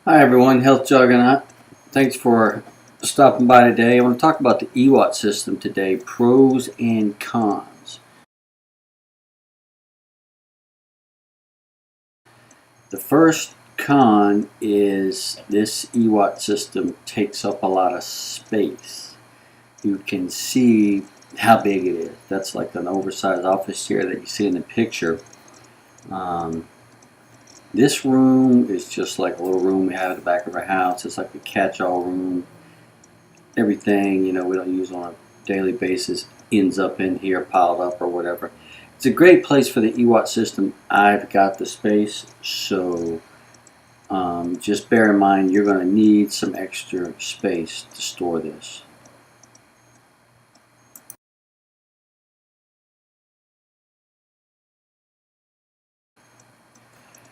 Hi everyone, Health Juggernaut. Thanks for stopping by today. I want to talk about the EWOT system today, pros and cons. The first con is this EWOT system takes up a lot of space. You can see how big it is. That's like an oversized office chair that you see in the picture. This room is just like a little room we have at the back of our house. It's like a catch-all room. Everything, we don't use on a daily basis ends up in here piled up or whatever. It's a great place for the EWOT system. I've got the space, so just bear in mind you're going to need some extra space to store this.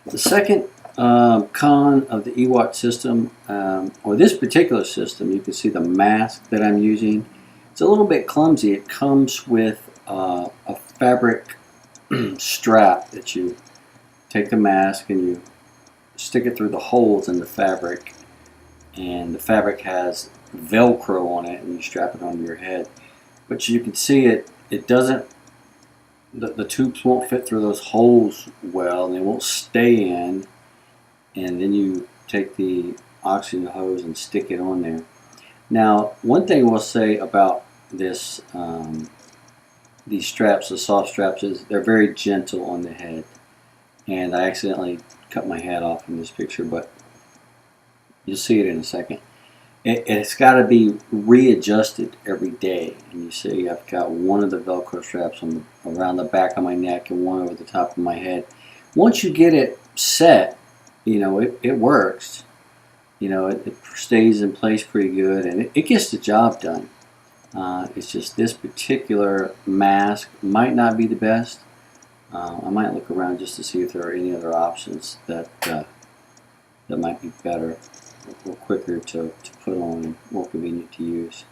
The second con of the EWOT system, or this particular system, you can see the mask that I'm using. It's a little bit clumsy. It comes with a fabric strap that you take the mask and you stick it through the holes in the fabric, and the fabric has Velcro on it, and you strap it onto your head. But you can see it doesn't, the tubes won't fit through those holes well, and they won't stay in, and then you take the oxygen hose and stick it on there. Now, one thing we'll say about this, these straps, the soft straps, is they're very gentle on the head. And I accidentally cut my hat off in this picture, but you'll see it in a second. It's got to be readjusted every day. And you see I've got one of the Velcro straps around the back of my neck and one over the top of my head. Once you get it set, it works. It stays in place pretty good, and it gets the job done. It's just this particular mask might not be the best. I might look around just to see if there are any other options that might be better or quicker to put on and more convenient to use.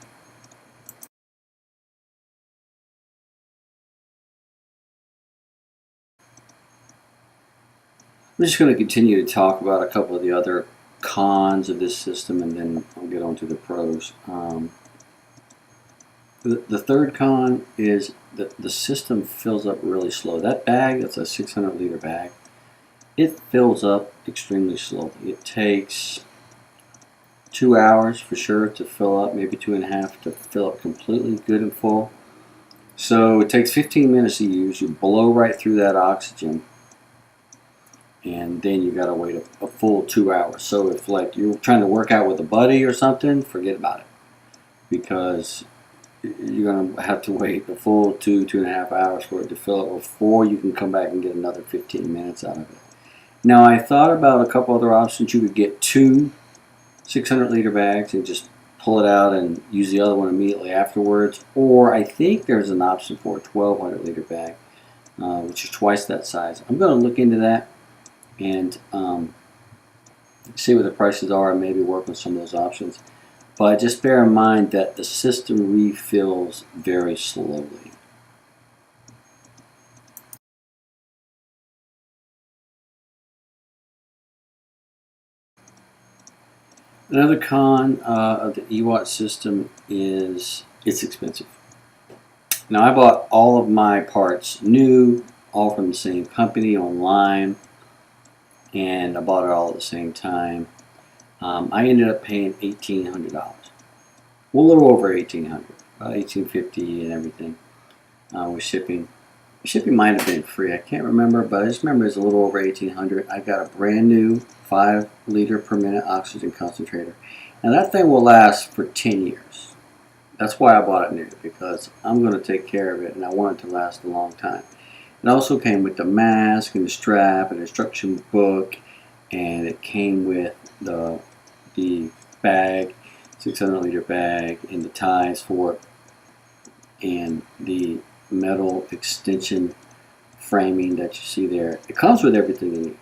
I'm just going to continue to talk about a couple of the other cons of this system, and then I'll get on to the pros. The third con is that the system fills up really slow. That bag, that's a 600-liter bag, it fills up extremely slowly. It takes 2 hours for sure to fill up, maybe 2.5 to fill up completely good and full. So it takes 15 minutes to use. You blow right through that oxygen, and then you got to wait a full 2 hours. So if like you're trying to work out with a buddy or something, forget about it, because you're going to have to wait a full 2.5 hours for it to fill up before you can come back and get another 15 minutes out of it. Now, I thought about a couple other options. You could get 2 600-liter bags and just pull it out and use the other one immediately afterwards. Or I think there's an option for a 1,200-liter bag, which is twice that size. I'm going to look into that and see what the prices are and maybe work on some of those options. But just bear in mind that the system refills very slowly. Another con of the EWOT system is it's expensive. Now, I bought all of my parts new, all from the same company online, and I bought it all at the same time. I ended up paying $1,800. Well, a little over $1,800, about $1,850 and everything with shipping. Shipping might have been free, I can't remember, but I just remember it's a little over $1,800. I got a brand new 5-liter per minute oxygen concentrator, and that thing will last for 10 years. That's why I bought it new, because I'm going to take care of it, and I want it to last a long time. It also came with the mask and the strap and instruction book, and it came with the bag, 600-liter bag, and the ties for it, and the metal extension framing that you see there. It comes with everything you need.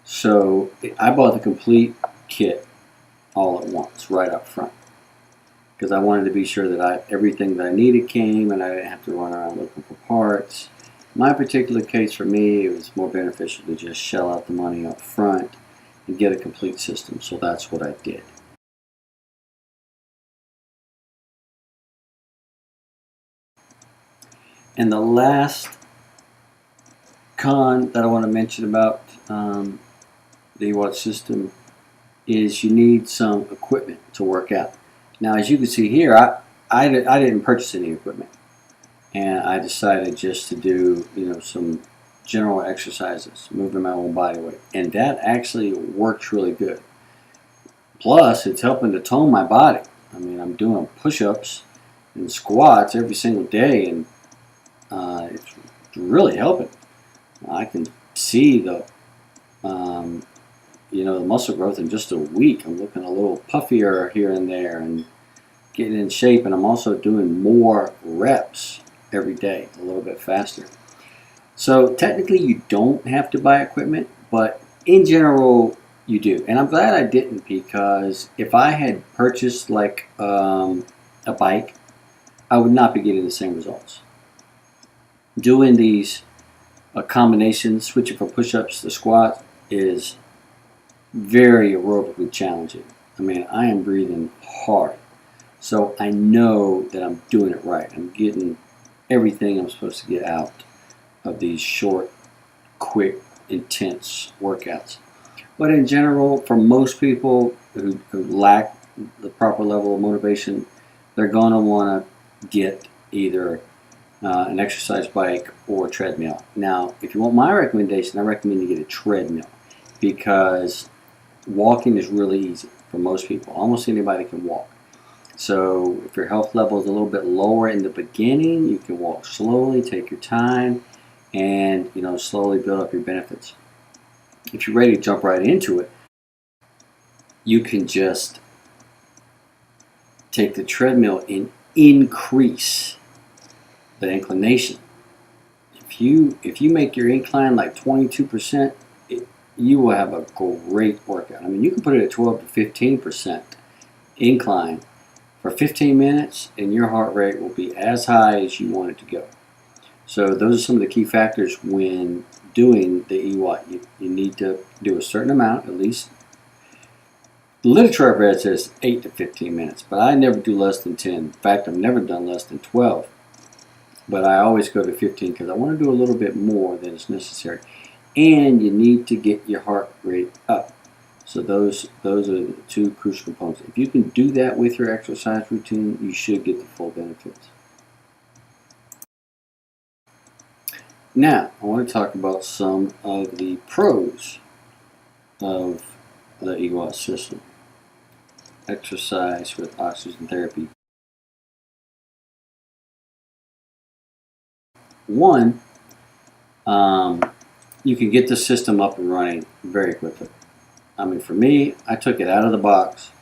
So I bought the complete kit all at once, right up front, because I wanted to be sure that everything that I needed came, and I didn't have to run around looking for parts. my particular case, for me, it was more beneficial to just shell out the money up front and get a complete system, so that's what I did. And the last con that I want to mention about the EWOT system is you need some equipment to work out. Now, as you can see here, I didn't purchase any equipment, and I decided just to do some general exercises, moving my own body weight, and that actually works really good. Plus, it's helping to tone my body. I mean, I'm doing push-ups and squats every single day, and it's really helping. I can see the the muscle growth in just a week. I'm looking a little puffier here and there and getting in shape, and I'm also doing more reps every day, a little bit faster. So technically you don't have to buy equipment, but in general you do. And I'm glad I didn't, because if I had purchased like a bike, I would not be getting the same results. Doing these combinations, switching from push-ups to squats, is very aerobically challenging. I mean, I am breathing hard. So I know that I'm doing it right. I'm getting everything I'm supposed to get out of these short, quick, intense workouts. But in general, for most people who lack the proper level of motivation, they're going to want to get either an exercise bike or a treadmill. Now, if you want my recommendation, I recommend you get a treadmill, because walking is really easy for most people. Almost anybody can walk. So if your health level is a little bit lower in the beginning, you can walk slowly, take your time, and slowly build up your benefits. If you're ready to jump right into it, you can just take the treadmill and increase the inclination. If you make your incline like 22%, you will have a great workout. I mean, you can put it at 12 to 15% incline for 15 minutes, and your heart rate will be as high as you want it to go. So those are some of the key factors when doing the EWOT. You need to do a certain amount, at least. The literature I've read says 8 to 15 minutes, but I never do less than 10. In fact, I've never done less than 12. But I always go to 15 because I want to do a little bit more than is necessary. And you need to get your heart rate up. So those are the two crucial components. If you can do that with your exercise routine, you should get the full benefits. Now, I want to talk about some of the pros of the EWOT system. Exercise with oxygen therapy. One, you can get the system up and running very quickly. I mean, for me, I took it out of the box,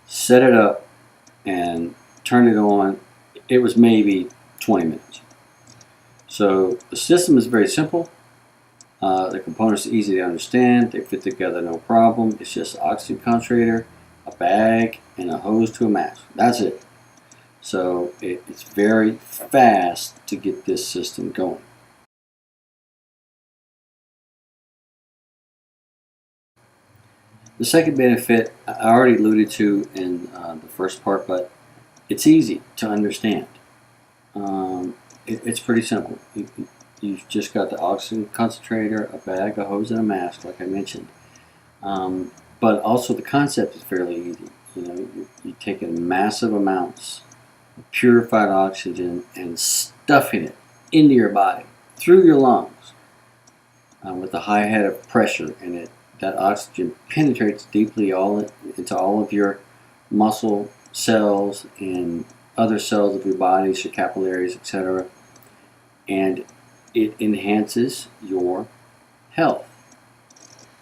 set it up, and turned it on. It was maybe 20 minutes. So the system is very simple. The components are easy to understand. They fit together no problem. It's just an oxygen concentrator, a bag, and a hose to a mask. That's it. So it's very fast to get this system going. The second benefit I already alluded to in the first part, but it's easy to understand. It's pretty simple. You've just got the oxygen concentrator, a bag, a hose, and a mask, like I mentioned. But also the concept is fairly easy. You're taking massive amounts of purified oxygen and stuffing it into your body, through your lungs, with a high head of pressure in it. That oxygen penetrates deeply into all of your muscle cells and other cells of your bodies, your capillaries, etc. And it enhances your health,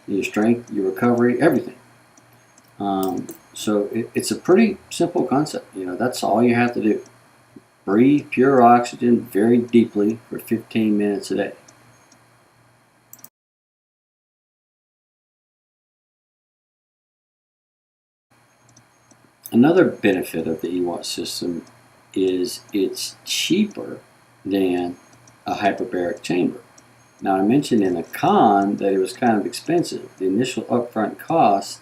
your strength, your recovery, everything. So it's a pretty simple concept. That's all you have to do. Breathe pure oxygen very deeply for 15 minutes a day. Another benefit of the EWOT system is it's cheaper than a hyperbaric chamber. Now I mentioned in a con that it was kind of expensive. The initial upfront costs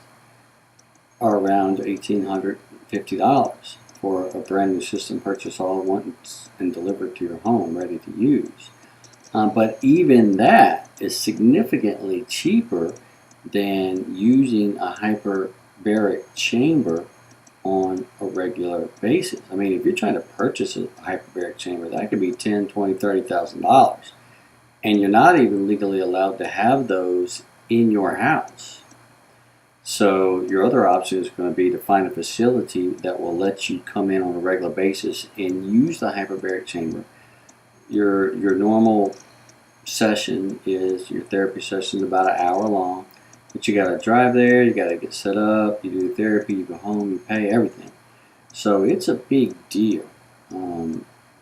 are around $1,850 for a brand new system purchased all at once and delivered to your home ready to use. But even that is significantly cheaper than using a hyperbaric chamber on a regular basis. I mean, if you're trying to purchase a hyperbaric chamber, that could be $10,000, $20,000, $30,000, and you're not even legally allowed to have those in your house. So your other option is going to be to find a facility that will let you come in on a regular basis and use the hyperbaric chamber. Your normal session is, your therapy session is about an hour long, but you got to drive there, you got to get set up, you do therapy, you go home, you pay everything. So it's a big deal.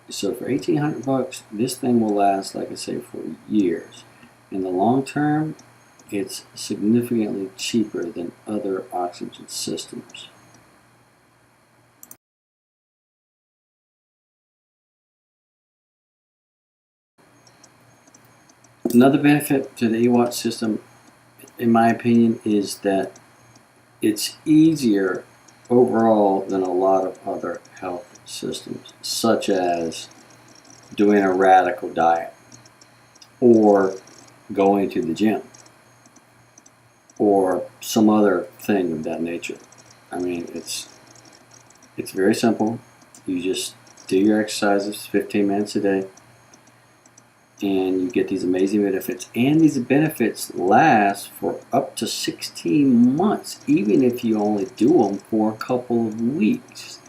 So for $1,800, this thing will last, like I say, for years. In the long term, it's significantly cheaper than other oxygen systems. Another benefit to the EWOT system, in my opinion, is that it's easier overall than a lot of other health systems, such as doing a radical diet or going to the gym or some other thing of that nature. I mean, it's very simple. You just do your exercises 15 minutes a day, and you get these amazing benefits. And these benefits last for up to 16 months, even if you only do them for a couple of weeks.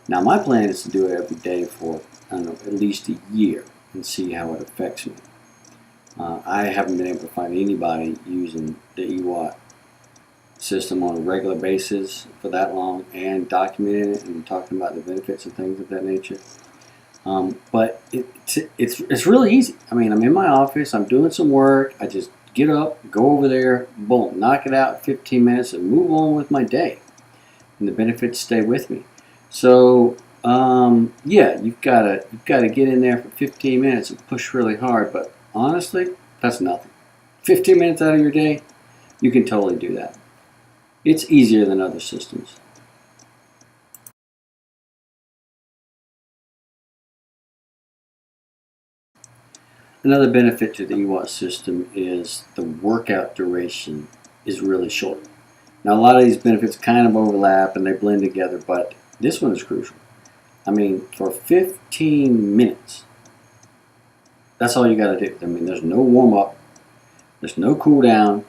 Now, my plan is to do it every day for, I don't know, at least a year and see how it affects me. I haven't been able to find anybody using the EWOT system on a regular basis for that long and documenting it and talking about the benefits and things of that nature. But it's really easy. I mean, I'm in my office, I'm doing some work, I just get up, go over there, boom, knock it out in 15 minutes and move on with my day. And the benefits stay with me. So, yeah, you've got to get in there for 15 minutes and push really hard, but honestly, that's nothing. 15 minutes out of your day, you can totally do that. It's easier than other systems. Another benefit to the EWOT system is the workout duration is really short. Now, a lot of these benefits kind of overlap and they blend together, but this one is crucial. I mean, for 15 minutes, that's all you got to do. I mean, there's no warm-up, there's no cool-down.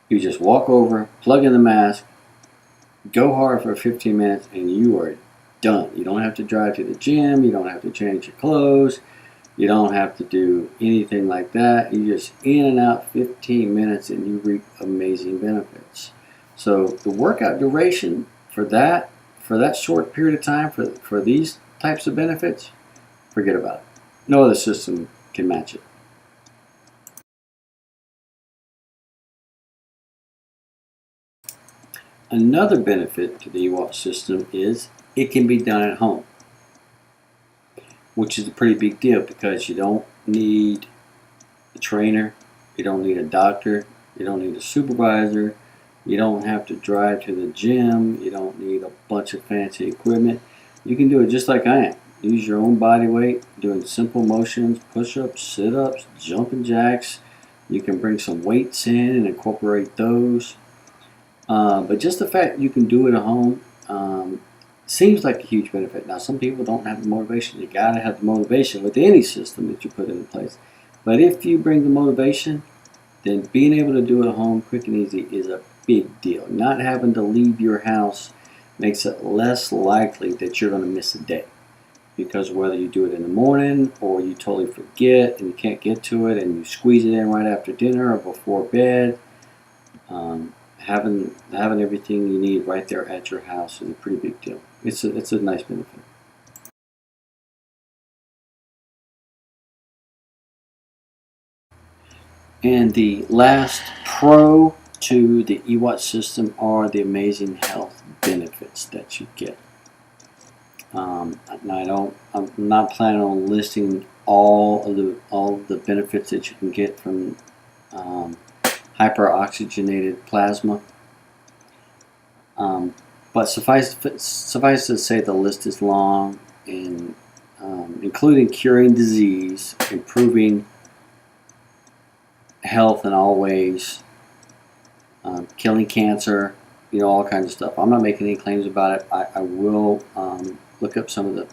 You just walk over, plug in the mask, go hard for 15 minutes, and you are done. You don't have to drive to the gym, you don't have to change your clothes, you don't have to do anything like that. You just in and out 15 minutes and you reap amazing benefits. So the workout duration for that short period of time for these types of benefits, forget about it. No other system can match it. Another benefit to the EWOT system is it can be done at home, which is a pretty big deal because you don't need a trainer, you don't need a doctor, you don't need a supervisor, you don't have to drive to the gym, you don't need a bunch of fancy equipment. You can do it just like I am. Use your own body weight, doing simple motions, push-ups, sit-ups, jumping jacks. You can bring some weights in and incorporate those. But just the fact you can do it at home seems like a huge benefit. Now, some people don't have the motivation. You got to have the motivation with any system that you put into place. But if you bring the motivation, then being able to do it at home quick and easy is a big deal. Not having to leave your house makes it less likely that you're going to miss a day. Because whether you do it in the morning or you totally forget and you can't get to it and you squeeze it in right after dinner or before bed, having everything you need right there at your house is a pretty big deal. It's a nice benefit. And the last pro to the EWOT system are the amazing health benefits that you get. Now I'm not planning on listing all of the benefits that you can get from hyperoxygenated plasma. But suffice to say, the list is long, and including curing disease, improving health in all ways, killing cancer, all kinds of stuff. I'm not making any claims about it. I will look up some of the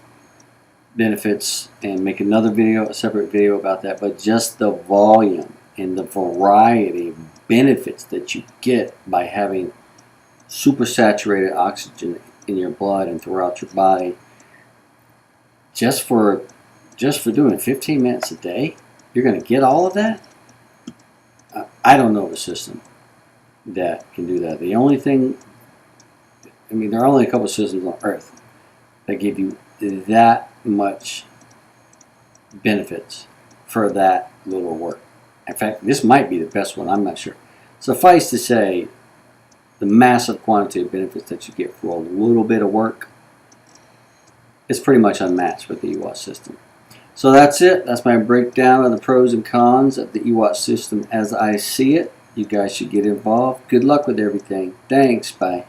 benefits and make another video, a separate video about that. But just the volume and the variety of benefits that you get by having supersaturated oxygen in your blood and throughout your body, just for doing 15 minutes a day, you're going to get all of that. I don't know of a system that can do that. The only thing, there are only a couple of systems on Earth that give you that much benefits for that little work. In fact, this might be the best one. I'm not sure. Suffice to say, the massive quantity of benefits that you get for a little bit of work is pretty much unmatched with the EWOT system. So that's it. That's my breakdown of the pros and cons of the EWOT system as I see it. You guys should get involved. Good luck with everything. Thanks. Bye.